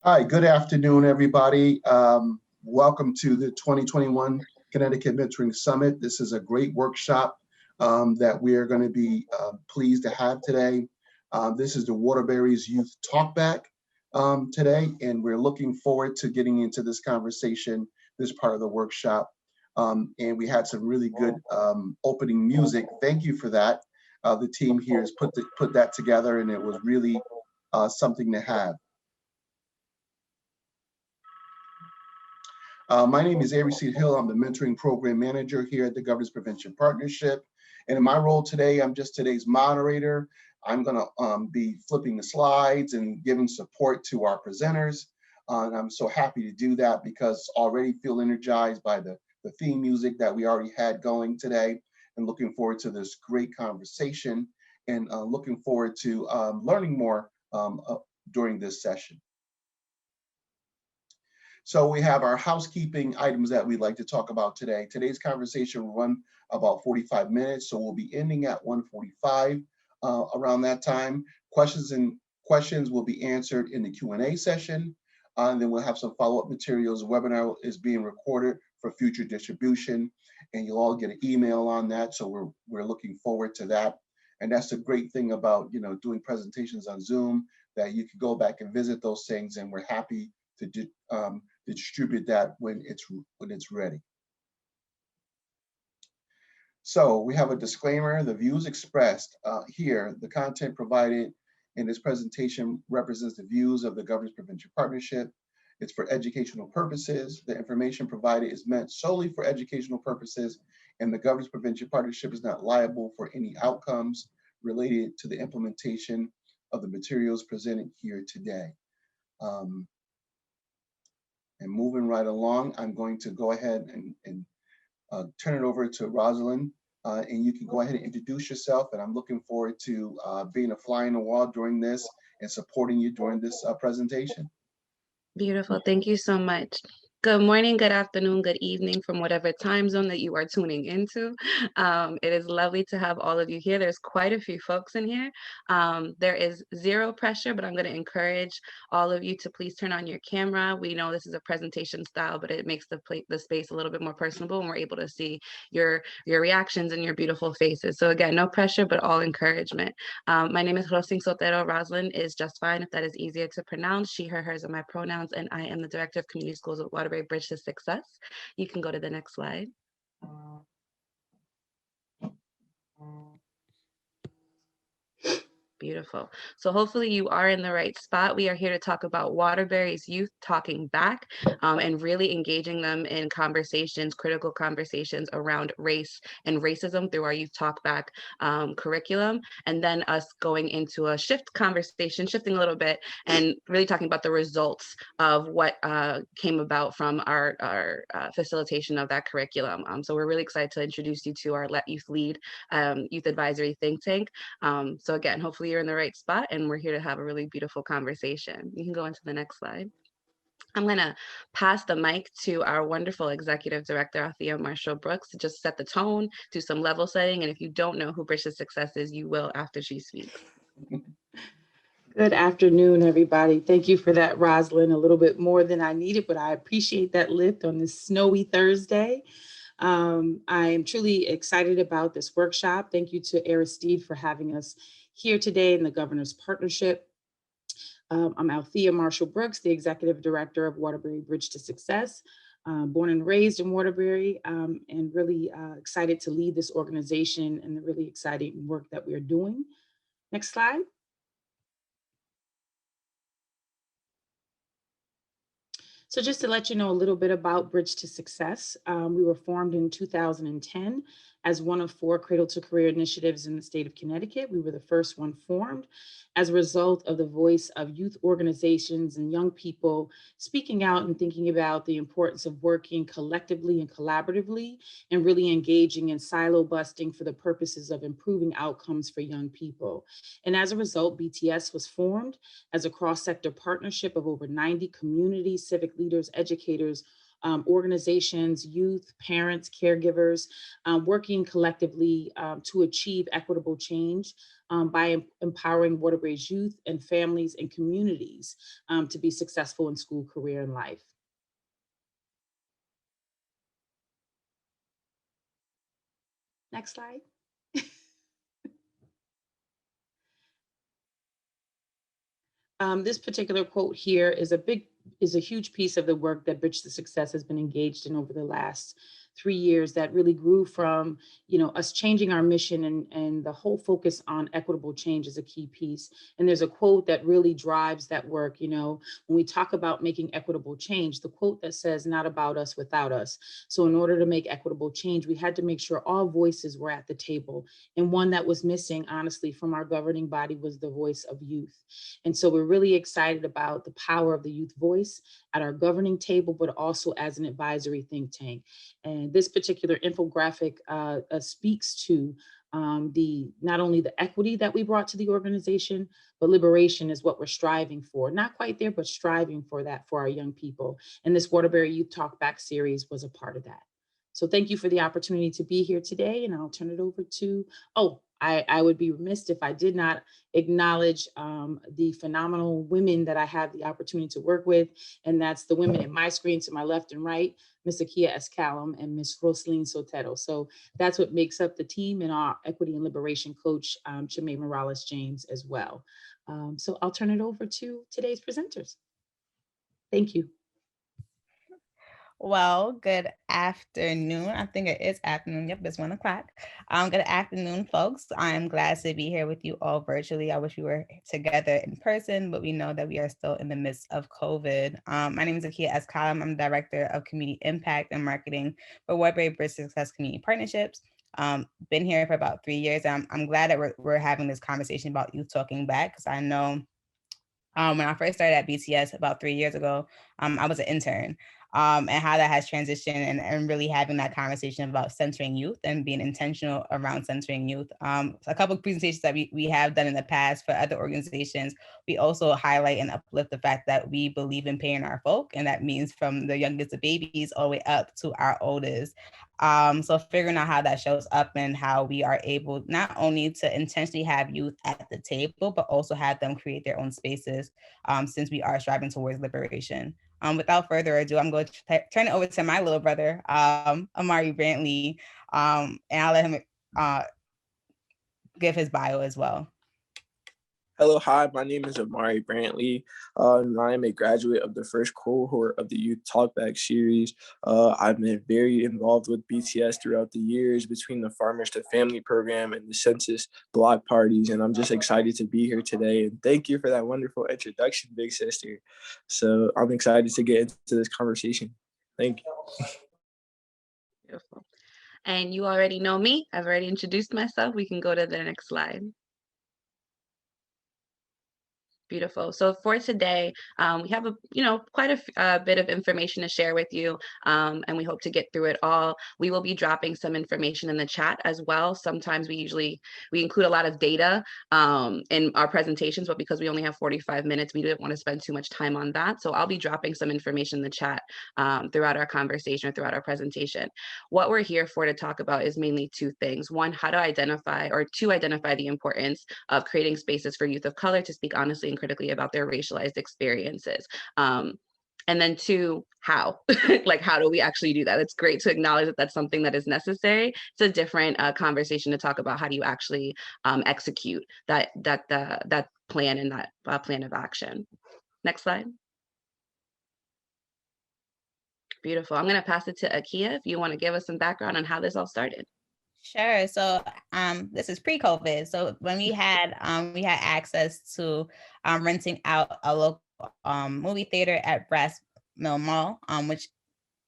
Hi, good afternoon, everybody. Welcome to the 2021 Connecticut Mentoring Summit. This is a great workshop that we are going to be pleased to have today. This is the Waterbury's Youth Talk Back today, and we're looking forward to getting into this conversation, this part of the workshop. And we had some really good opening music. Thank you for that. The team here has put that together, and it was really something to have. My name is Avery Hill. I'm the mentoring program manager here at the Governance Prevention Partnership. And in my role today, I'm just today's moderator. I'm gonna be flipping the slides and giving support to our presenters. And I'm so happy to do that because already feel energized by the theme music that we already had going today, and looking forward to this great conversation, and looking forward to learning more during this session. So we have our housekeeping items that we'd like to talk about today. Today's conversation will run about 45 minutes, so we'll be ending at 1:45 around that time. Questions will be answered in the Q&A session, and then we'll have some follow-up materials. The webinar is being recorded for future distribution, and you'll all get an email on that, so we're looking forward to that. And that's the great thing about doing presentations on Zoom, that you can go back and visit those things, and we're happy to distribute that when it's ready. So we have a disclaimer. The views expressed here, the content provided in this presentation represents the views of the Governance Prevention Partnership. It's for educational purposes. The information provided is meant solely for educational purposes, and the Governance Prevention Partnership is not liable for any outcomes related to the implementation of the materials presented here today. And moving right along, I'm going to go ahead and turn it over to Rosalind, and you can go ahead and introduce yourself. And I'm looking forward to being a fly on the wall during this and supporting you during this presentation. Beautiful. Thank you so much. Good morning, good afternoon, good evening from whatever time zone that you are tuning into. It is lovely to have all of you here. There's quite a few folks in here. There is zero pressure, but I'm going to encourage all of you to please turn on your camera. We know this is a presentation style, but it makes the space a little bit more personable, and we're able to see your reactions and your beautiful faces. So again, no pressure, but all encouragement. My name is Rosing Sotero. Rosalind is just fine if that is easier to pronounce. She, her, hers are my pronouns, and I am the Director of Community Schools at Waterbury Bridge to Success. You can go to the next slide. Beautiful. So hopefully you are in the right spot. We are here to talk about Waterbury's youth talking back, and really engaging them in conversations, critical conversations around race and racism through our Youth Talk Back curriculum. And then us going into a shifting a little bit, and really talking about the results of what came about from our facilitation of that curriculum. So we're really excited to introduce you to our Let Youth Lead Youth Advisory Think Tank. So again, hopefully you're in the right spot, and we're here to have a really beautiful conversation. You can go into the next slide. I'm going to pass the mic to our wonderful Executive Director, Althea Marshall Brooks, to just set the tone, do some level setting. And if you don't know who Bridge to Success is, you will after she speaks. Good afternoon, everybody. Thank you for that, Rosalind. A little bit more than I needed, but I appreciate that lift on this snowy Thursday. I am truly excited about this workshop. Thank you to Aristide for having us here today in the Governor's Partnership. I'm Althea Marshall Brooks, the Executive Director of Waterbury Bridge to Success. Born and raised in Waterbury, and really excited to lead this organization and the really exciting work that we're doing. Next slide. So just to let you know a little bit about Bridge to Success, we were formed in 2010 as one of 4 Cradle to Career initiatives in the state of Connecticut. We were the first one formed as a result of the voice of youth organizations and young people speaking out and thinking about the importance of working collectively and collaboratively, and really engaging in silo busting for the purposes of improving outcomes for young people. And as a result, BTS was formed as a cross-sector partnership of over 90 communities, civic leaders, educators, organizations, youth, parents, caregivers, working collectively to achieve equitable change by empowering Waterbury's youth and families and communities to be successful in school, career, and life. Next slide. This particular quote here is a huge piece of the work that Bridge to Success has been engaged in over the last 3 years that really grew from, us changing our mission, and the whole focus on equitable change is a key piece. And there's a quote that really drives that work. When we talk about making equitable change, the quote that says, "Not about us without us." So in order to make equitable change, we had to make sure all voices were at the table. And one that was missing, honestly, from our governing body was the voice of youth. And so we're really excited about the power of the youth voice at our governing table, but also as an advisory think tank. And this particular infographic speaks to not only the equity that we brought to the organization, but liberation is what we're striving for. Not quite there, but striving for that for our young people. And this Waterbury Youth Talk Back series was a part of that. So thank you for the opportunity to be here today, and I'll turn it over to, I would be remiss if I did not acknowledge the phenomenal women that I have the opportunity to work with, and that's the women in my screen to my left and right, Ms. Akia Escalum and Ms. Rosaline Sotero. So that's what makes up the team, and our equity and liberation coach, Chame Morales James, as well. So I'll turn it over to today's presenters. Thank you. Well, good afternoon. I think it is afternoon. Yep, it's 1 o'clock. Good afternoon, folks. I'm glad to be here with you all virtually. I wish we were together in person, but we know that we are still in the midst of COVID. My name is Akia Escalum. I'm Director of Community Impact and Marketing for Waterbury Bridge to Success Community Partnerships. Been here for about 3 years. I'm glad that we're having this conversation about youth talking back, because I know when I first started at BTS about 3 years ago, I was an intern. And how that has transitioned, and really having that conversation about centering youth and being intentional around centering youth. A couple of presentations that we have done in the past for other organizations, we also highlight and uplift the fact that we believe in paying our folk, and that means from the youngest of babies all the way up to our oldest. So figuring out how that shows up and how we are able not only to intentionally have youth at the table, but also have them create their own spaces, since we are striving towards liberation. Without further ado, I'm going to turn it over to my little brother, Amari Brantley, and I'll let him give his bio as well. Hello, hi, my name is Amari Brantley, and I am a graduate of the first cohort of the Youth Talk Back series. I've been very involved with BTS throughout the years, between the Farmers to Family program and the census block parties, and I'm just excited to be here today. And thank you for that wonderful introduction, big sister. So I'm excited to get into this conversation. Thank you. Beautiful. And you already know me. I've already introduced myself. We can go to the next slide. Beautiful. So for today, we have quite a bit of information to share with you, and we hope to get through it all. We will be dropping some information in the chat as well. Sometimes we include a lot of data in our presentations, but because we only have 45 minutes, we didn't want to spend too much time on that. So I'll be dropping some information in the chat throughout our conversation or throughout our presentation. What we're here for to talk about is mainly two things. One, how to identify the importance of creating spaces for youth of color to speak honestly and critically about their racialized experiences. And then two, how? Like, how do we actually do that? It's great to acknowledge that that's something that is necessary. It's a different conversation to talk about how do you actually execute that plan and that plan of action. Next slide. Beautiful. I'm going to pass it to Akia if you want to give us some background on how this all started. Sure. So this is pre-COVID. So when we had access to renting out a local movie theater at Brass Mill Mall, which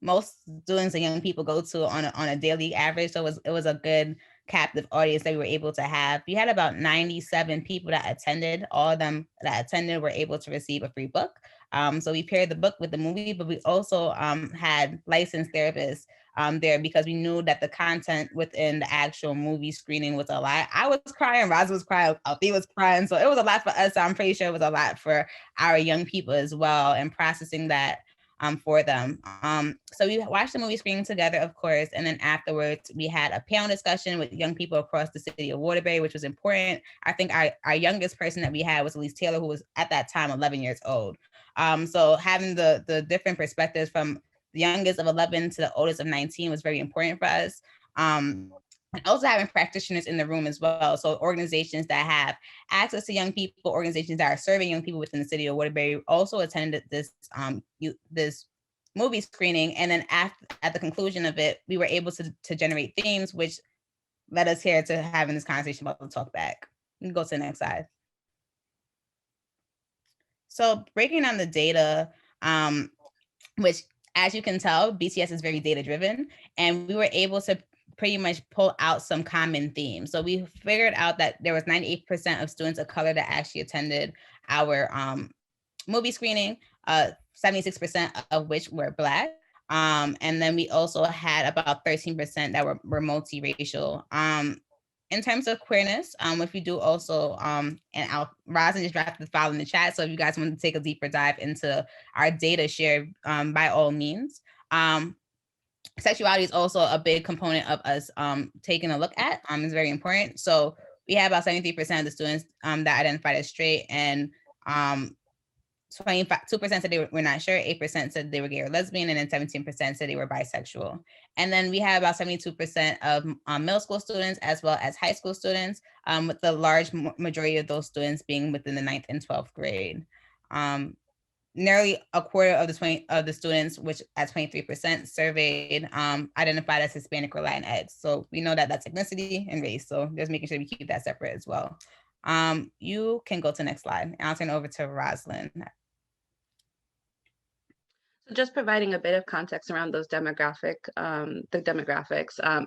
most students and young people go to on a daily average. So it was a good captive audience that we were able to have. We had about 97 people that attended. All of them that attended were able to receive a free book. So we paired the book with the movie, but we also had licensed therapists there, because we knew that the content within the actual movie screening was a lot. I was crying, Roz was crying, Althea was crying. So it was a lot for us. So I'm pretty sure it was a lot for our young people as well, and processing that for them. So we watched the movie screening together, of course, and then afterwards we had a panel discussion with young people across the city of Waterbury, which was important. I think our youngest person that we had was Elise Taylor, who was at that time 11 years old. So having the different perspectives from the youngest of 11 to the oldest of 19 was very important for us. And also having practitioners in the room as well. So organizations that have access to young people, organizations that are serving young people within the city of Waterbury also attended this this movie screening. And then at the conclusion of it, we were able to generate themes, which led us here to having this conversation about the talk back. You can go to the next slide. So breaking down the data, which as you can tell, BTS is very data driven, and we were able to pretty much pull out some common themes. So we figured out that there was 98% of students of color that actually attended our movie screening, 76% of which were Black. And then we also had about 13% that were multiracial. In terms of queerness, which we do also, and Rosin just drafted the file in the chat. So if you guys want to take a deeper dive into our data share, by all means. Sexuality is also a big component of us taking a look at. It's very important. So we have about 73% of the students that identified as straight, and 2% said they were not sure, 8% said they were gay or lesbian, and then 17% said they were bisexual. And then we have about 72% of middle school students as well as high school students, with the large majority of those students being within the 9th and 12th grade. Nearly a quarter of the students, which at 23% surveyed, identified as Hispanic or Latinx. So we know that that's ethnicity and race. So just making sure we keep that separate as well. You can go to the next slide, and I'll turn it over to Rosalind. So just providing a bit of context around those demographics,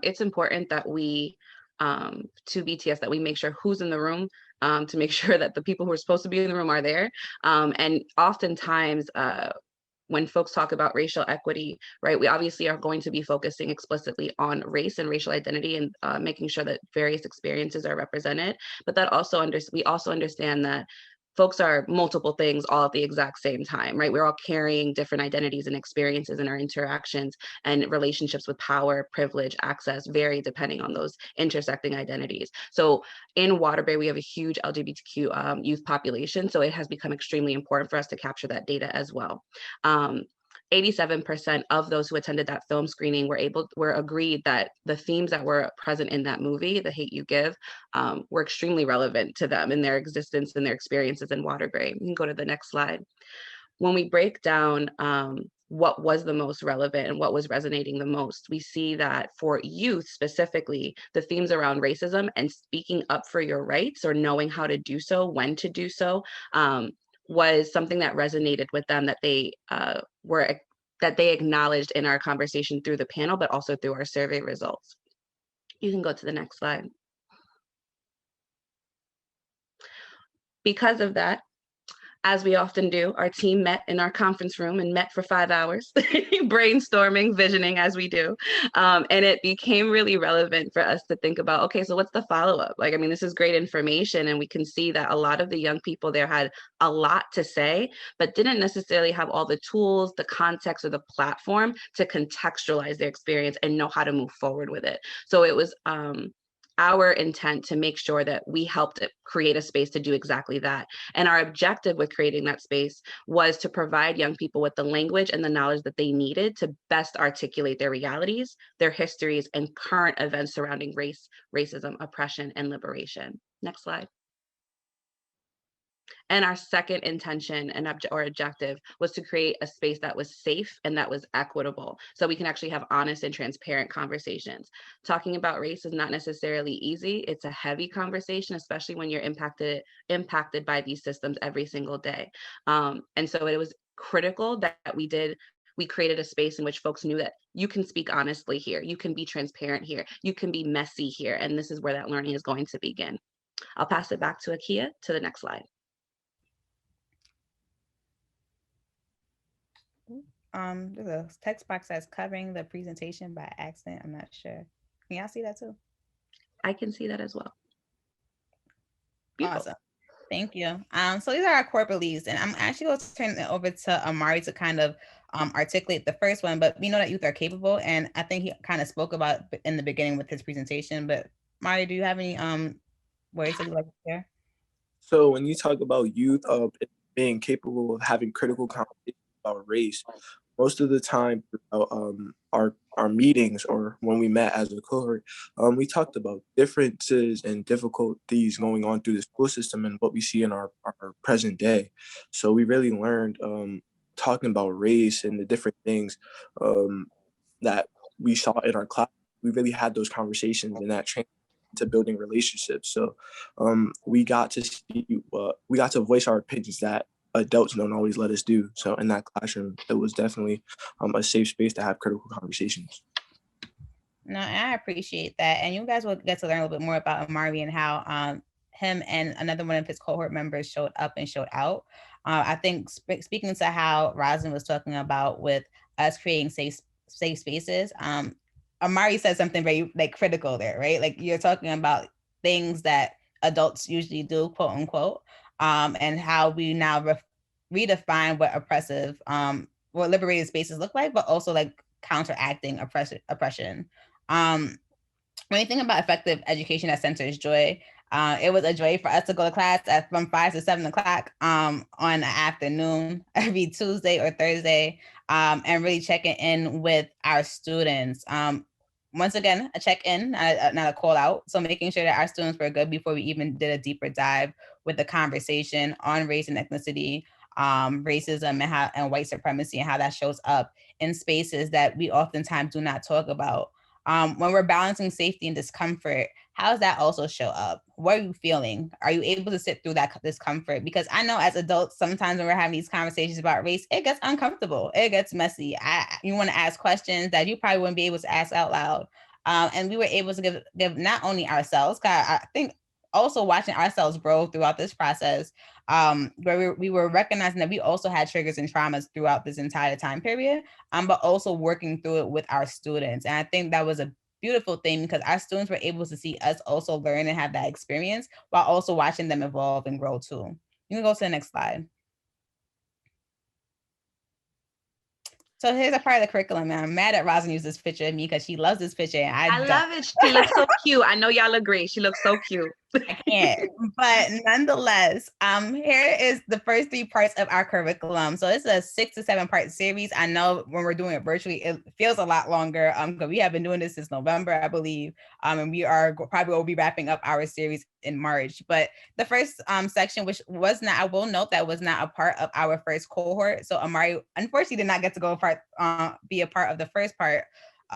it's important that we, to BTS, that we make sure who's in the room, to make sure that the people who are supposed to be in the room are there. And oftentimes, when folks talk about racial equity, right, we obviously are going to be focusing explicitly on race and racial identity, and making sure that various experiences are represented. But that also we also understand that folks are multiple things all at the exact same time, right? We're all carrying different identities and experiences in our interactions, and relationships with power, privilege, access vary depending on those intersecting identities. So in Waterbury, we have a huge LGBTQ youth population, so it has become extremely important for us to capture that data as well. 87% of those who attended that film screening were agreed that the themes that were present in that movie, The Hate You Give, were extremely relevant to them in their existence and their experiences in Waterbury. You can go to the next slide. When we break down what was the most relevant and what was resonating the most, we see that for youth specifically, the themes around racism and speaking up for your rights, or knowing how to do so, when to do so, was something that resonated with them, that they acknowledged in our conversation through the panel, but also through our survey results. You can go to the next slide. Because of that, as we often do, our team met in our conference room and met for 5 hours, brainstorming, visioning as we do. And it became really relevant for us to think about, okay, so what's the follow-up? Like, I mean, this is great information, and we can see that a lot of the young people there had a lot to say, but didn't necessarily have all the tools, the context, or the platform to contextualize their experience and know how to move forward with it. So it was our intent to make sure that we helped create a space to do exactly that. And our objective with creating that space was to provide young people with the language and the knowledge that they needed to best articulate their realities, their histories, and current events surrounding race, racism, oppression, and liberation. Next slide. And our second intention and objective was to create a space that was safe and that was equitable, so we can actually have honest and transparent conversations. Talking about race is not necessarily easy. It's a heavy conversation, especially when you're impacted by these systems every single day. And so it was critical that we created a space in which folks knew that you can speak honestly here, you can be transparent here, you can be messy here, and this is where that learning is going to begin. I'll pass it back to Akia to the next slide. There's a text box that's covering the presentation by accident. I'm not sure. Can y'all see that too? I can see that as well. Beautiful. Awesome. Thank you. So these are our core beliefs, and I'm actually going to turn it over to Amari to kind of articulate the first one, but we know that youth are capable, and I think he kind of spoke about in the beginning with his presentation, but Amari, do you have any words that you'd like to share? So when you talk about youth being capable of having critical conversations about race, most of the time our meetings or when we met as a cohort, we talked about differences and difficulties going on through the school system and what we see in our present day. So we really learned talking about race and the different things that we saw in our class. We really had those conversations, and that changed to building relationships. So we got to voice our opinions that adults don't always let us do. So in that classroom, it was definitely a safe space to have critical conversations. No, and I appreciate that. And you guys will get to learn a little bit more about Amari and how him and another one of his cohort members showed up and showed out. I think speaking to how Roslyn was talking about with us creating safe spaces, Amari said something very critical there, right? Like you're talking about things that adults usually do, quote unquote, and how we now redefine what oppressive, what liberated spaces look like, but also like counteracting oppression. When you think about effective education that centers joy, it was a joy for us to go to class from 5 to 7 o'clock on an afternoon every Tuesday or Thursday, and really checking in with our students. Once again, a check-in, not a call out. So making sure that our students were good before we even did a deeper dive with the conversation on race and ethnicity, racism and white supremacy, and how that shows up in spaces that we oftentimes do not talk about. When we're balancing safety and discomfort, how does that also show up? What are you feeling? Are you able to sit through that discomfort? Because I know as adults, sometimes when we're having these conversations about race, it gets uncomfortable. It gets messy. You want to ask questions that you probably wouldn't be able to ask out loud. And we were able to give not only ourselves, I think also watching ourselves grow throughout this process, where we were recognizing that we also had triggers and traumas throughout this entire time period, but also working through it with our students. And I think that was a beautiful thing because our students were able to see us also learn and have that experience while also watching them evolve and grow too. You can go to the next slide. So here's a part of the curriculum, and I'm mad at Rosin used this picture of me because she loves this picture. And I love it. She looks so cute. I know y'all agree. She looks so cute. I can't, but nonetheless, here is the first 3 parts of our curriculum. So it's a 6 to 7 part series. I know when we're doing it virtually, it feels a lot longer because we have been doing this since November, I believe, and we are probably will be wrapping up our series in March. But the first section, which was not, I will note that was not a part of our first cohort. So Amari unfortunately did not get to go be a part of the first part,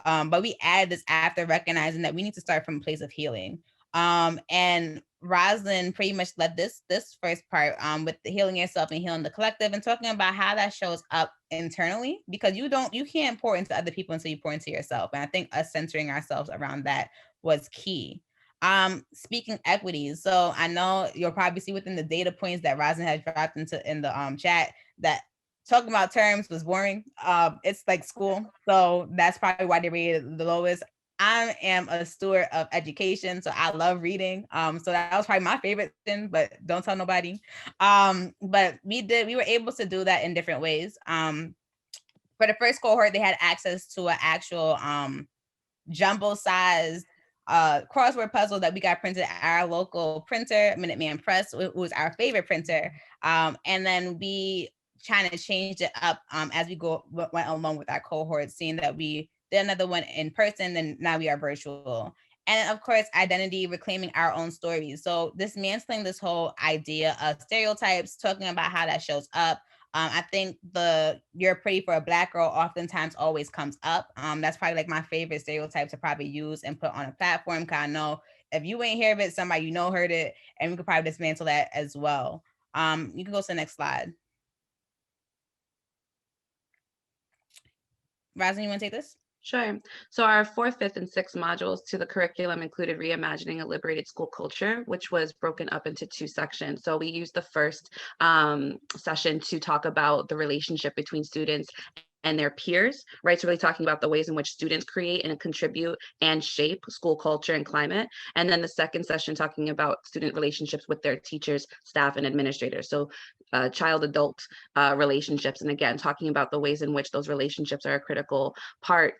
but we added this after recognizing that we need to start from a place of healing. And Roslyn pretty much led this first part with the healing yourself and healing the collective, and talking about how that shows up internally, because you can't pour into other people until you pour into yourself. And I think us centering ourselves around that was key. Speaking equities. So I know you'll probably see within the data points that Roslyn has dropped in the chat that talking about terms was boring. It's like school. So that's probably why they rated the lowest. I am a steward of education, so I love reading. So that was probably my favorite thing, but don't tell nobody. But we were able to do that in different ways. For the first cohort, they had access to an actual jumbo-sized crossword puzzle that we got printed at our local printer, Minuteman Press, who was our favorite printer. And then we trying to change it up as we went along with our cohort, seeing that we did another one in person, and now we are virtual. And of course, identity, reclaiming our own stories. So dismantling this whole idea of stereotypes, talking about how that shows up. I think "you're pretty for a Black girl" oftentimes always comes up. That's probably like my favorite stereotype to probably use and put on a platform, because I know if you ain't heard of it, somebody you know heard it, and we could probably dismantle that as well. You can go to the next slide. Rosin, you want to take this? Sure. So our 4th, 5th, and 6th modules to the curriculum included Reimagining a Liberated School Culture, which was broken up into 2 sections. So we used the first session to talk about the relationship between students and their peers, right? So really talking about the ways in which students create and contribute and shape school culture and climate. And then the second session talking about student relationships with their teachers, staff, and administrators. So child-adult relationships. And again, talking about the ways in which those relationships are a critical part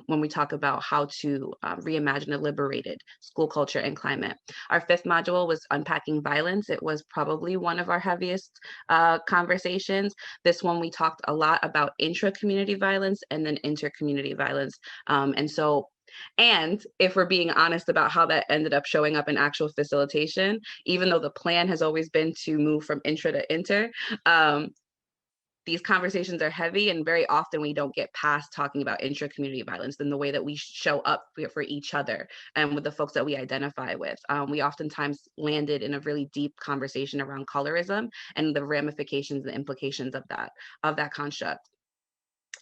when we talk about how to reimagine a liberated school culture and climate. Our fifth module was Unpacking Violence. It was probably one of our heaviest conversations. This one, we talked a lot about intra-community violence and then inter-community violence. And if we're being honest about how that ended up showing up in actual facilitation, even though the plan has always been to move from intra to inter, these conversations are heavy, and very often we don't get past talking about intra-community violence in the way that we show up for each other and with the folks that we identify with. We oftentimes landed in a really deep conversation around colorism and the ramifications and implications of that construct.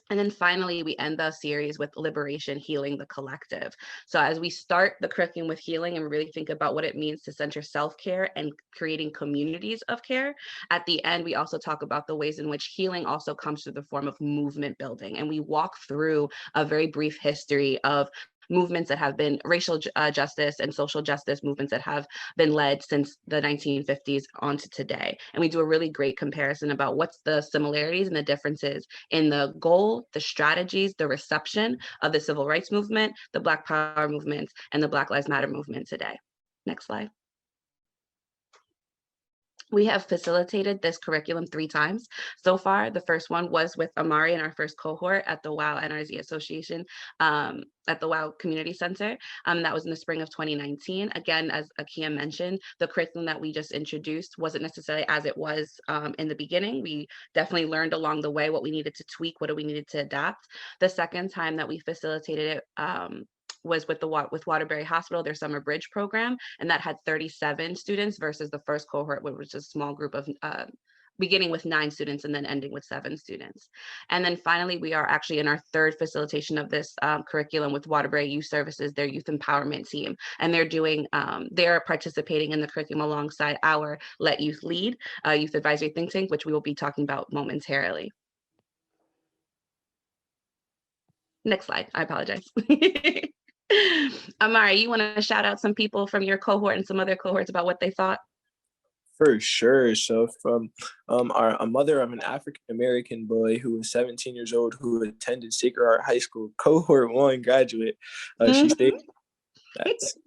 And then finally, we end the series with Liberation, Healing the Collective. So as we start the curriculum with healing and really think about what it means to center self-care and creating communities of care, at the end, we also talk about the ways in which healing also comes through the form of movement building. And we walk through a very brief history of movements that have been racial justice and social justice movements that have been led since the 1950s on to today. And we do a really great comparison about what's the similarities and the differences in the goal, the strategies, the reception of the civil rights movement, the Black Power movement, and the Black Lives Matter movement today. Next slide. We have facilitated this curriculum 3 times so far. The first one was with Amari in our first cohort at the WOW NRZ Association at the WOW Community Center. That was in the spring of 2019. Again, as Akia mentioned, the curriculum that we just introduced wasn't necessarily as it was in the beginning. We definitely learned along the way what we needed to tweak, what we needed to adapt. The second time that we facilitated it was with Waterbury Hospital, their summer bridge program, and that had 37 students versus the first cohort, which was a small group of beginning with 9 students and then ending with 7 students. And then finally, we are actually in our third facilitation of this curriculum with Waterbury Youth Services, their youth empowerment team. And they're participating in the curriculum alongside our Let Youth Lead, youth advisory think tank, which we will be talking about momentarily. Next slide, I apologize. Amari, you want to shout out some people from your cohort and some other cohorts about what they thought? For sure. So from a mother of an African-American boy who was 17 years old, who attended Sacred Heart High School, cohort 1 graduate, she stated, that's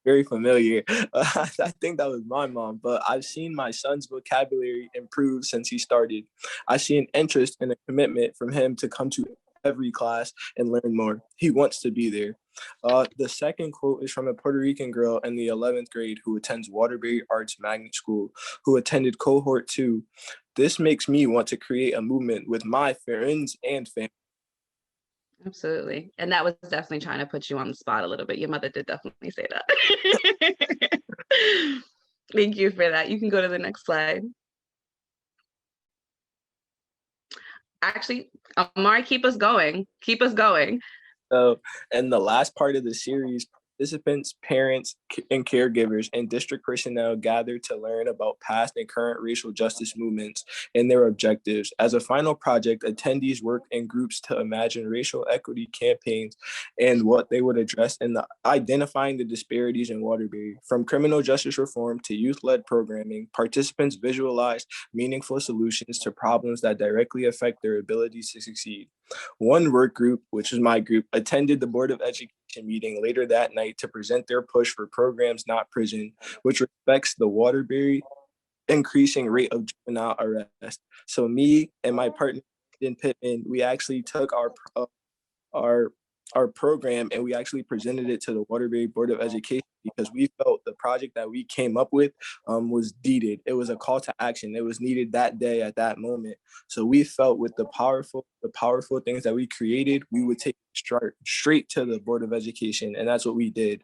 very familiar. I think that was my mom, but I've seen my son's vocabulary improve since he started. I see an interest and a commitment from him to come to every class and learn more. He wants to be there. The second quote is from a Puerto Rican girl in the 11th grade who attends Waterbury Arts Magnet School, who attended cohort 2. This makes me want to create a movement with my friends and family. Absolutely. And that was definitely trying to put you on the spot a little bit. Your mother did definitely say that. Thank you for that. You can go to the next slide. Actually, Amari, keep us going. Keep us going. So, and the last part of the series, participants, parents, and caregivers and district personnel gathered to learn about past and current racial justice movements and their objectives. As a final project, attendees worked in groups to imagine racial equity campaigns and what they would address in identifying the disparities in Waterbury. From criminal justice reform to youth-led programming, participants visualized meaningful solutions to problems that directly affect their abilities to succeed. One work group, which is my group, attended the Board of Education meeting later that night to present their push for programs not prison, which respects the Waterbury increasing rate of juvenile arrest. So me and my partner in Pittman, we actually took our program and we actually presented it to the Waterbury Board of Education because we felt the project that we came up with was needed. It was a call to action. It was needed that day at that moment. So we felt with the powerful things that we created, we would take straight to the Board of Education, and that's what we did.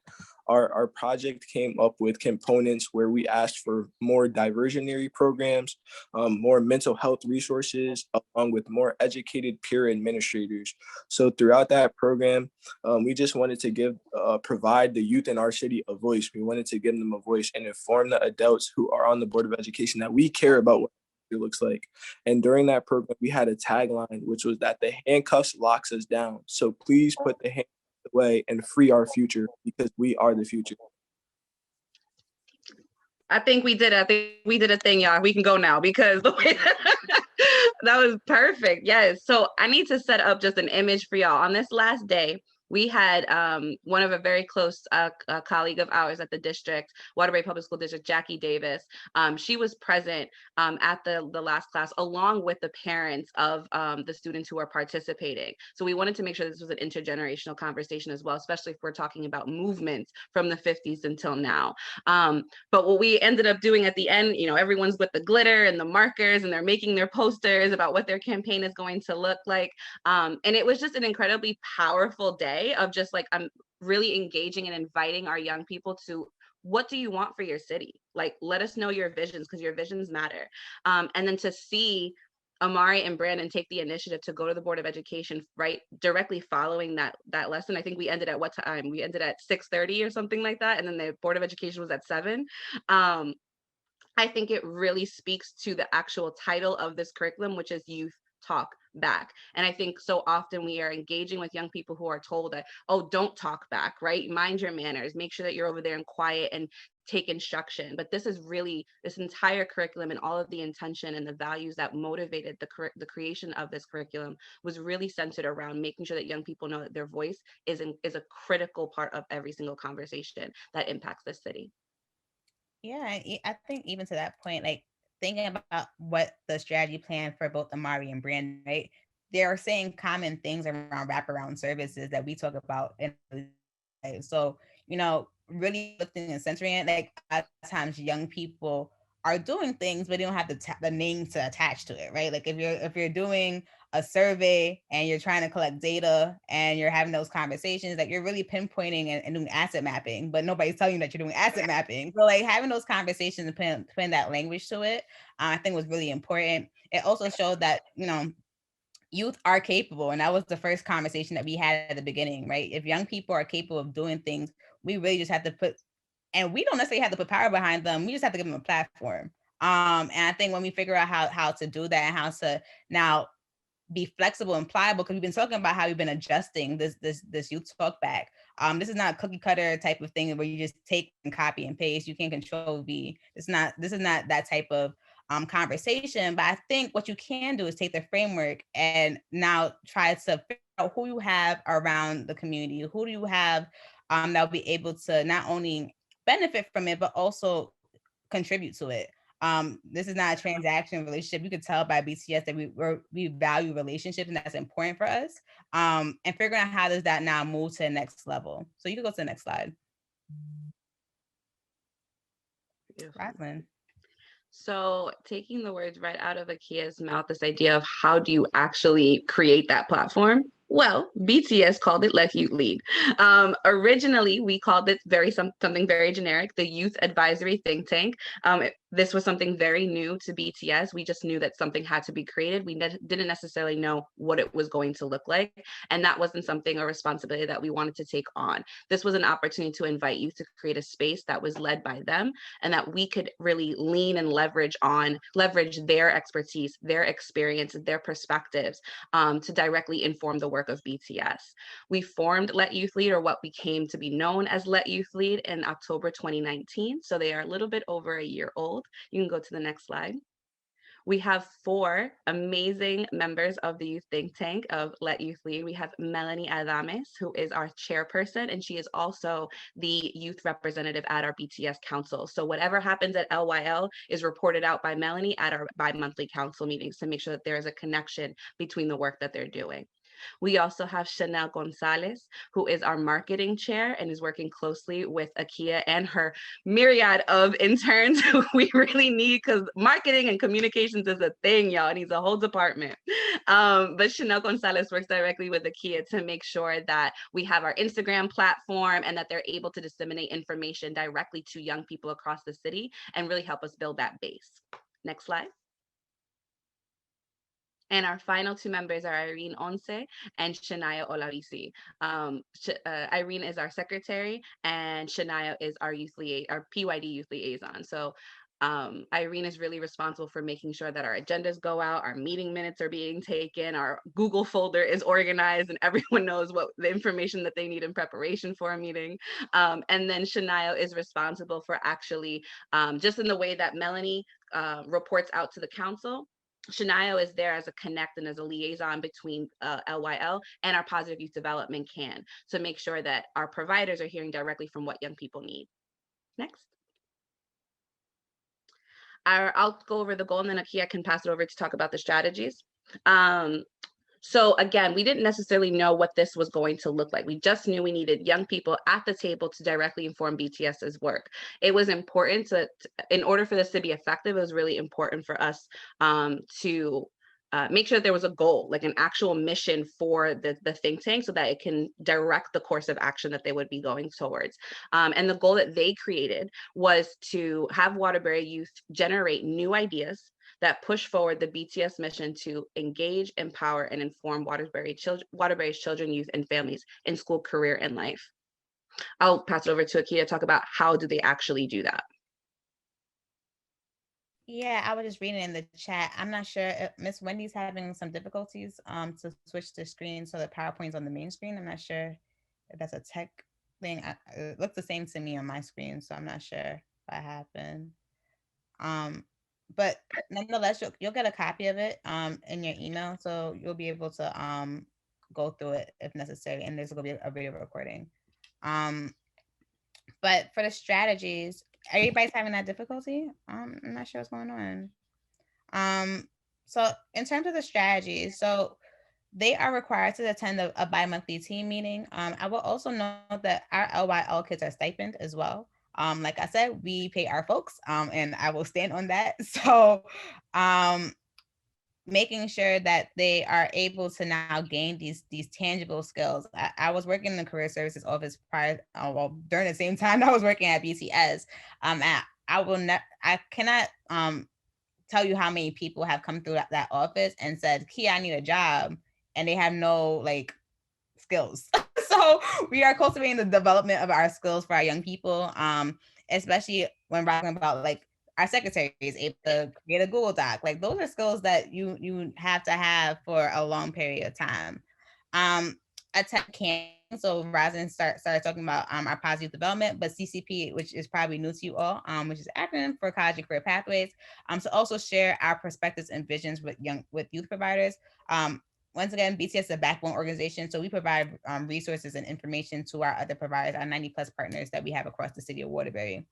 Our project came up with components where we asked for more diversionary programs, more mental health resources, along with more educated peer administrators. So throughout that program, we just wanted to provide the youth in our city a voice. We wanted to give them a voice and inform the adults who are on the Board of Education that we care about what looks like. And during that program, we had a tagline, which was that the handcuffs locks us down. So please put the handcuffs away and free our future, because we are the future. I think we did a thing, y'all. We can go now because the way that was perfect. Yes. So I need to set up just an image for y'all. On this last day, we had one of a very close colleague of ours at the district, Waterbury Public School District, Jackie Davis. She was present at the last class, along with the parents of the students who are participating. So we wanted to make sure this was an intergenerational conversation as well, especially if we're talking about movements from the 50s until now. But what we ended up doing at the end, everyone's with the glitter and the markers, and they're making their posters about what their campaign is going to look like. And it was just an incredibly powerful day of just like, I'm really engaging and inviting our young people to, what do you want for your city? Like, let us know your visions, because your visions matter. And then to see Amari and Brandon take the initiative to go to the Board of Education, right, directly following that lesson. I think we ended at what time? We ended at 6:30 or something like that. And then the Board of Education was at 7. I think it really speaks to the actual title of this curriculum, which is Youth Talk Back. And I think so often we are engaging with young people who are told that, oh, don't talk back, right? Mind your manners, make sure that you're over there and quiet and take instruction. But this is really, this entire curriculum and all of the intention and the values that motivated the creation of this curriculum was really centered around making sure that young people know that their voice is a critical part of every single conversation that impacts this city. Yeah, I think even to that point, like thinking about what the strategy plan for both Amari and Brandon, right? They're saying common things around wraparound services that we talk about. So, really lifting and centering it, like a lot of times young people are doing things, but they don't have the name to attach to it, right? Like if you're doing a survey and you're trying to collect data and you're having those conversations, that you're really pinpointing and doing asset mapping, but nobody's telling you that you're doing asset mapping. So like having those conversations and putting that language to it, I think was really important. It also showed that, youth are capable. And that was the first conversation that we had at the beginning, right? If young people are capable of doing things, we really just have to and we don't necessarily have to put power behind them. We just have to give them a platform. And I think when we figure out how to do that and how to now be flexible and pliable, because we've been talking about how we've been adjusting this youth talk back. This is not a cookie cutter type of thing where you just take and copy and paste. You can't control V. This is not that type of conversation. But I think what you can do is take the framework and now try to figure out who you have around the community. Who do you have that will be able to not only benefit from it, but also contribute to it. This is not a transaction relationship. You could tell by BTS that we value relationships, and that's important for us. And figuring out how does that now move to the next level. So you can go to the next slide. Roslyn. So taking the words right out of Akia's mouth, this idea of how do you actually create that platform? Well, BTS called it Let Youth Lead. Originally, we called it something very generic, the Youth Advisory Think Tank. This was something very new to BTS. We just knew that something had to be created. We didn't necessarily know what it was going to look like. And that wasn't a responsibility that we wanted to take on. This was an opportunity to invite youth to create a space that was led by them and that we could really lean and leverage their expertise, their experience, their perspectives to directly inform the work of BTS. We formed Let Youth Lead, or what became to be known as Let Youth Lead, in October 2019. So they are a little bit over a year old. You can go to the next slide. We have 4 amazing members of the youth think tank of Let Youth Lead. We have Melanie Adames, who is our chairperson, and she is also the youth representative at our BTS council. So whatever happens at LYL is reported out by Melanie at our bi-monthly council meetings to make sure that there is a connection between the work that they're doing. We also have Chanel Gonzalez, who is our marketing chair and is working closely with Akia and her myriad of interns who we really need, because marketing and communications is a thing, y'all. It needs a whole department. But Chanel Gonzalez works directly with Akia to make sure that we have our Instagram platform and that they're able to disseminate information directly to young people across the city and really help us build that base. Next slide. And our final 2 members are Irene Once and Shania Olavisi. Irene is our secretary, and Shania is our PYD youth liaison. So Irene is really responsible for making sure that our agendas go out, our meeting minutes are being taken, our Google folder is organized, and everyone knows what the information that they need in preparation for a meeting. And then Shania is responsible for actually, just in the way that Melanie reports out to the council, Shania is there as a connect and as a liaison between LYL and our positive youth development CAN to make sure that our providers are hearing directly from what young people need. Next. I'll go over the goal, and then Akia can pass it over to talk about the strategies. So again, we didn't necessarily know what this was going to look like. We just knew we needed young people at the table to directly inform BTS's work. It was important in order for this to be effective, it was really important for us to make sure that there was a goal, like an actual mission for the think tank, so that it can direct the course of action that they would be going towards. And the goal that they created was to have Waterbury youth generate new ideas that push forward the BTS mission to engage, empower, and inform Waterbury's children, youth, and families in school, career, and life. I'll pass it over to Akia to talk about how do they actually do that. Yeah, I was just reading in the chat. I'm not sure if Miss Wendy's having some difficulties to switch the screen so the PowerPoint's on the main screen. I'm not sure if that's a tech thing. It looks the same to me on my screen, so I'm not sure if that happened. But nonetheless, you'll get a copy of it in your email, so you'll be able to go through it if necessary, and there's going to be a video recording. But for the strategies, everybody's having that difficulty. I'm not sure what's going on. So in terms of the strategies, so they are required to attend a bi-monthly team meeting. I will also note that our LYL kids are stipend as well. Like I said, we pay our folks, and I will stand on that. So making sure that they are able to now gain these tangible skills. I was working in the career services office during the same time I was working at BTS. I cannot tell you how many people have come through that office and said, Kia, I need a job, and they have no skills. So we are cultivating the development of our skills for our young people, especially when we're talking about our secretary is able to create a Google Doc. Those are skills that you have to have for a long period of time. Attend camp. So Rosin started talking about our positive development, but CCP, which is probably new to you all, which is an acronym for College and Career Pathways, to also share our perspectives and visions with youth providers. Once again, BTS is a backbone organization, so we provide resources and information to our other providers, our 90+ partners that we have across the city of Waterbury.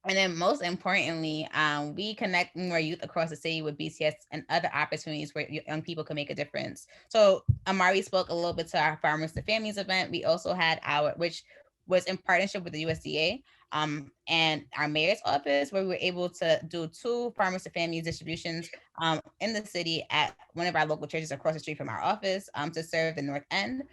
And then most importantly, we connect more youth across the city with BTS and other opportunities where young people can make a difference. So Amari spoke a little bit to our Farmers to Families event. We also had which was in partnership with the USDA and our mayor's office, where we were able to do 2 Farmers to Families distributions in the city at one of our local churches across the street from our office to serve the North End.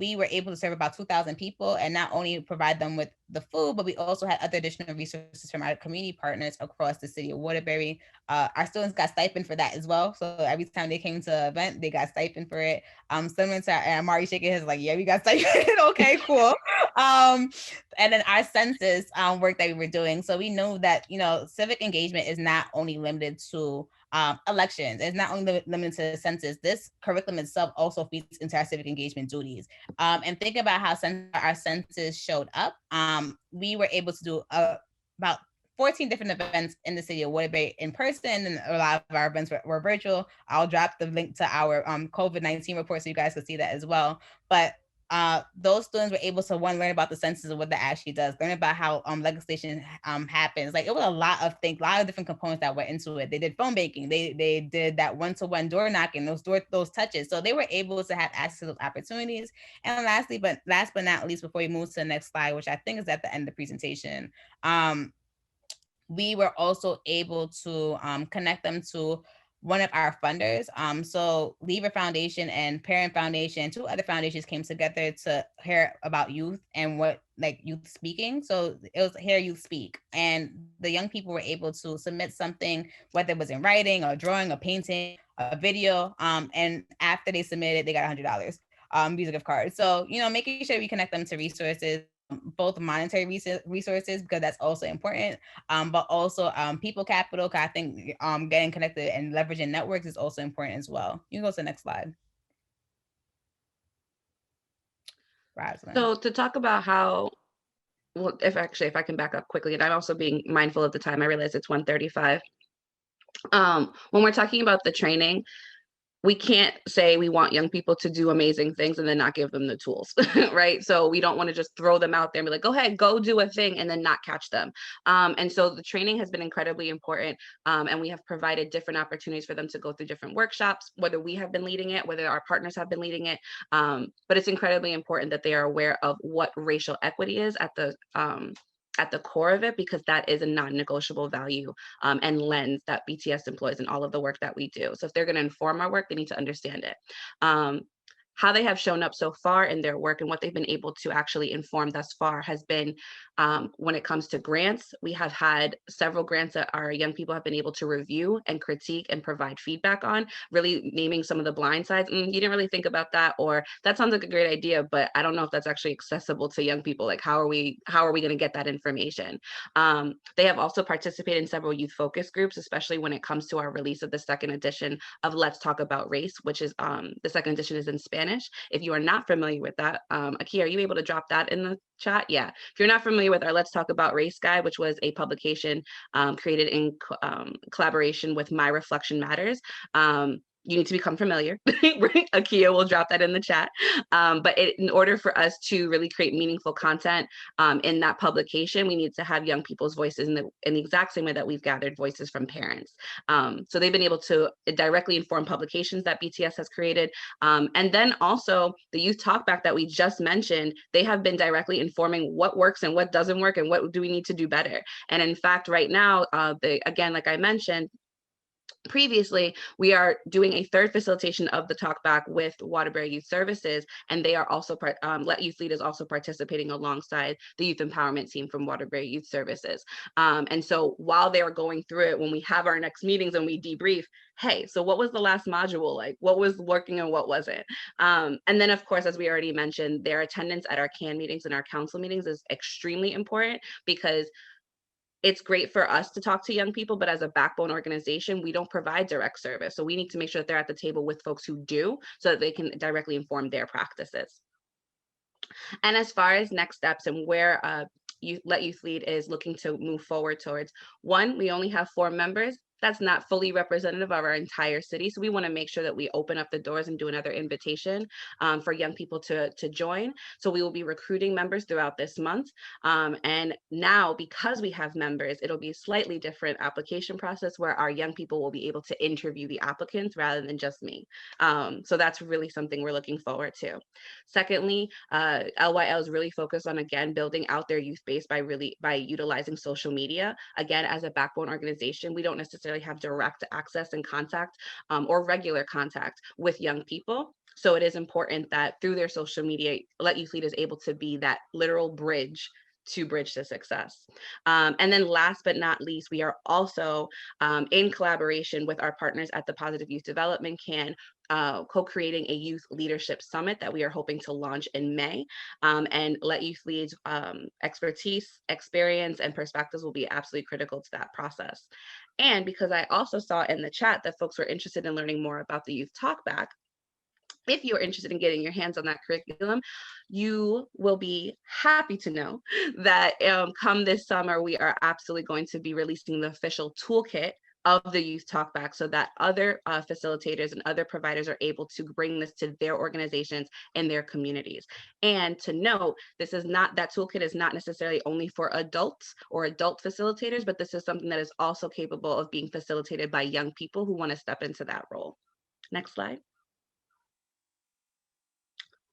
We were able to serve about 2,000 people and not only provide them with the food, but we also had other additional resources from our community partners across the city of Waterbury. Our students got stipend for that as well. So every time they came to an event, they got stipend for it. Similar to and Amari shaking his yeah, we got stipend. Okay, cool. And then our census work that we were doing. So we know that, civic engagement is not only limited to elections. It's not only limited to the census. This curriculum itself also feeds into our civic engagement duties. And think about how our census showed up. We were able to do about 14 different events in the city of Waterbury in person, and a lot of our events were virtual. I'll drop the link to our COVID-19 report so you guys can see that as well. But those students were able to learn about the census and what that actually does, learn about how legislation happens. It was a lot of different components that went into it. They did phone banking, they did that one-to-one door knocking, those touches. So they were able to have access to those opportunities. And last but not least, before we move to the next slide, which I think is at the end of the presentation, we were also able to connect them to one of our funders. So Lever Foundation and Parent Foundation, 2 other foundations came together to hear about youth and what youth speaking. So it was Hear Youth Speak. And the young people were able to submit something, whether it was in writing or drawing, a painting, a video. And after they submitted, they got $100 Visa gift card. So, making sure we connect them to resources both monetary resources, because that's also important, but also people capital, because I think getting connected and leveraging networks is also important as well. You can go to the next slide. Rosalind. So to talk about how, well, if I can back up quickly, and I'm also being mindful of the time, I realize it's 1:35. When we're talking about the training, we can't say we want young people to do amazing things and then not give them the tools, right? So we don't want to just throw them out there and be like, go ahead, go do a thing, and then not catch them. And so the training has been incredibly important. And we have provided different opportunities for them to go through different workshops, whether we have been leading it, whether our partners have been leading it. But it's incredibly important that they are aware of what racial equity is at the core of it, because that is a non-negotiable value and lens that BTS employs in all of the work that we do. So if they're going to inform our work, they need to understand it. How they have shown up so far in their work and what they've been able to actually inform thus far has been, when it comes to grants, we have had several grants that our young people have been able to review and critique and provide feedback on, really naming some of the blind sides. You didn't really think about that, or that sounds like a great idea, but I don't know if that's actually accessible to young people. Like, how are we going to get that information? They have also participated in several youth focus groups, especially when it comes to our release of the second edition of Let's Talk About Race, which is the second edition is in Spanish. If you are not familiar with that, Akia, are you able to drop that in the chat? Yeah. If you're not familiar with our Let's Talk About Race guide, which was a publication created in collaboration with My Reflection Matters, you need to become familiar. Akia will drop that in the chat. But in order for us to really create meaningful content in that publication, we need to have young people's voices in the exact same way that we've gathered voices from parents. So they've been able to directly inform publications that BTS has created. And then also the Youth Talk Back that we just mentioned, they have been directly informing what works and what doesn't work and what do we need to do better. And in fact, right now, again, like I mentioned previously, we are doing a third facilitation of the Talk Back with Waterbury Youth Services, and they are also Let Youth Lead is also participating alongside the youth empowerment team from Waterbury Youth Services. And so while they are going through it, when we have our next meetings and we debrief, hey, so what was the last module like? What was working and what wasn't? And then, of course, as we already mentioned, their attendance at our CAN meetings and our council meetings is extremely important, because it's great for us to talk to young people, but as a backbone organization, we don't provide direct service. So we need to make sure that they're at the table with folks who do, so that they can directly inform their practices. And as far as next steps and where Let Youth Lead is looking to move forward towards, one, we only have 4 members. That's not fully representative of our entire city. So we want to make sure that we open up the doors and do another invitation for young people to join. So we will be recruiting members throughout this month. And now, because we have members, it'll be a slightly different application process where our young people will be able to interview the applicants rather than just me. So that's really something we're looking forward to. Secondly, LYL is really focused on, again, building out their youth base by utilizing social media. Again, as a backbone organization, we don't necessarily have direct access and contact or regular contact with young people. So it is important that through their social media, Let Youth Lead is able to be that literal bridge to success. And then last but not least, we are also in collaboration with our partners at the Positive Youth Development CAN, co-creating a youth leadership summit that we are hoping to launch in May. And Let Youth Lead's expertise, experience, and perspectives will be absolutely critical to that process. And because I also saw in the chat that folks were interested in learning more about the Youth Talk Back, if you're interested in getting your hands on that curriculum, you will be happy to know that come this summer, we are absolutely going to be releasing the official toolkit of the Youth Talk Back, so that other facilitators and other providers are able to bring this to their organizations and their communities. And to note, that toolkit is not necessarily only for adults or adult facilitators, but this is something that is also capable of being facilitated by young people who want to step into that role. Next slide.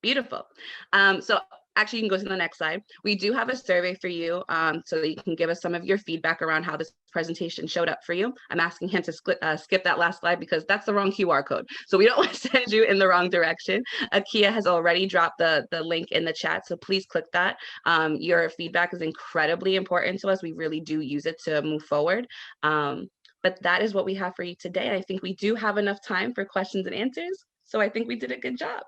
Beautiful. So actually, you can go to the next slide. We do have a survey for you so that you can give us some of your feedback around how this presentation showed up for you. I'm asking him to skip that last slide because that's the wrong QR code. So we don't want to send you in the wrong direction. Akia has already dropped the link in the chat, so please click that. Your feedback is incredibly important to us. We really do use it to move forward. But that is what we have for you today. I think we do have enough time for questions and answers. So I think we did a good job.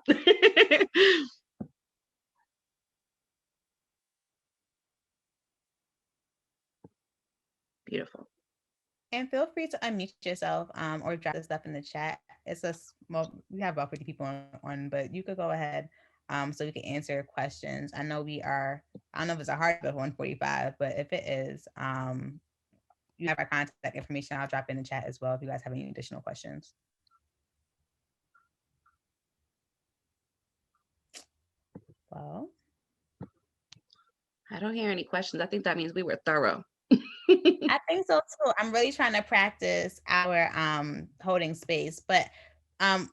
Beautiful. And feel free to unmute yourself or drop the stuff in the chat. It's a small, we have about 50 people on, but you could go ahead so we can answer questions. I know we are, I don't know if it's a hard of 145, but if it is, you have our contact information. I'll drop in the chat as well if you guys have any additional questions. Well, I don't hear any questions. I think that means we were thorough. I think so too. I'm really trying to practice our holding space, but I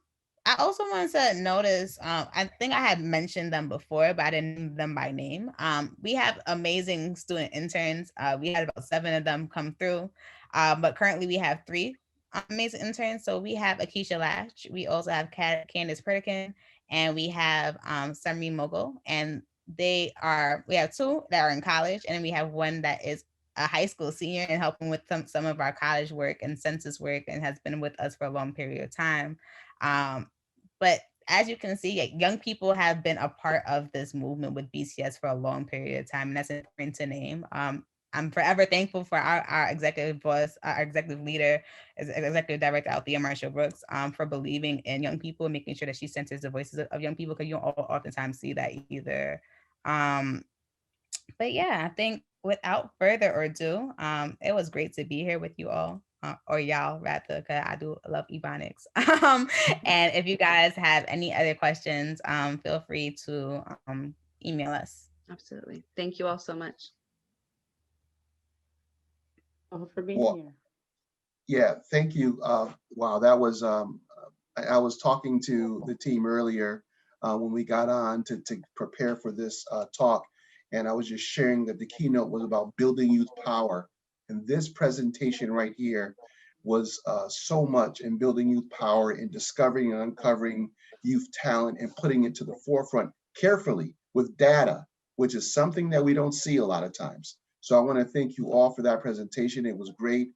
also wanted to notice, I think I had mentioned them before, but I didn't name them by name. We have amazing student interns. We had about 7 of them come through, but currently we have 3 amazing interns. So we have Akeisha Latch, we also have Candace Perdican, and we have Samri Mogul. And we have 2 that are in college, and then we have 1 that is a high school senior and helping with some of our college work and census work, and has been with us for a long period of time. But as you can see, young people have been a part of this movement with BCS for a long period of time, and that's important to name. I'm forever thankful for our executive boss, our executive leader, executive director, Althea Marshall Brooks, for believing in young people and making sure that she centers the voices of young people, because you don't oftentimes see that either. But yeah, I think without further ado, it was great to be here with you all, or y'all rather, because I do love Ebonics. And if you guys have any other questions, feel free to email us. Absolutely. Thank you all so much. All for being Well, here. Yeah, thank you. Wow, that was, I was talking to the team earlier when we got on to prepare for this talk, and I was just sharing that the keynote was about building youth power. And this presentation right here was so much in building youth power, in discovering and uncovering youth talent and putting it to the forefront carefully with data, which is something that we don't see a lot of times. So I want to thank you all for that presentation. It was great.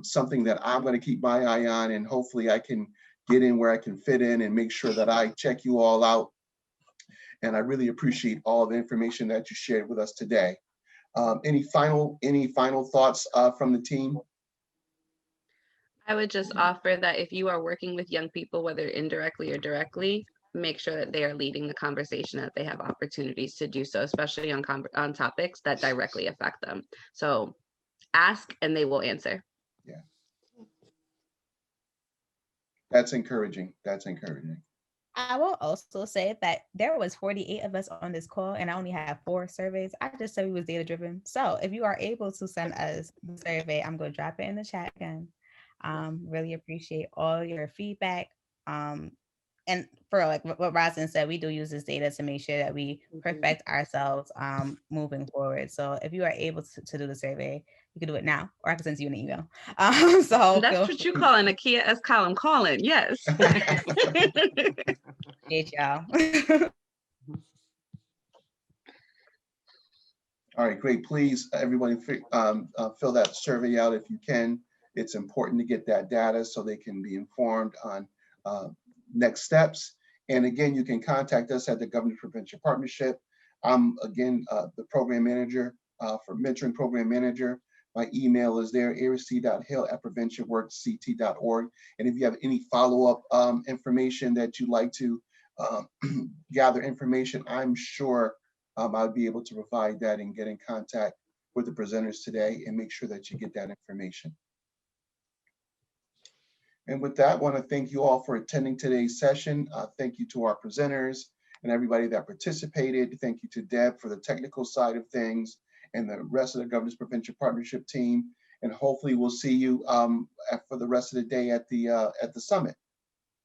Something that I'm going to keep my eye on, and hopefully I can get in where I can fit in and make sure that I check you all out. And I really appreciate all the information that you shared with us today. Any final thoughts from the team? I would just offer that if you are working with young people, whether indirectly or directly, make sure that they are leading the conversation, that they have opportunities to do so, especially on topics that directly affect them. So ask and they will answer. Yeah. That's encouraging. That's encouraging. I will also say that there was 48 of us on this call, and I only have 4 surveys. I just said we was data driven. So if you are able to send us the survey, I'm going to drop it in the chat again. Really appreciate all your feedback. And for like what Roslyn said, we do use this data to make sure that we perfect ourselves moving forward. So if you are able to do the survey, you can do it now, or I can send you an email. So that's what you call an Akia S column calling. Yes. Appreciate y'all. All right, great. Please, everybody, fill that survey out if you can. It's important to get that data so they can be informed on next steps. And again, you can contact us at the Governance Prevention Partnership. I'm, again, the program manager for Mentoring Program Manager. My email is there, airc.hill@preventionworkct.org. And if you have any follow-up information that you'd like to gather information, I'm sure I'll be able to provide that and get in contact with the presenters today and make sure that you get that information. And with that, I want to thank you all for attending today's session. Thank you to our presenters and everybody that participated. Thank you to Deb for the technical side of things and the rest of the Governance Prevention Partnership team. And hopefully we'll see you for the rest of the day at the summit.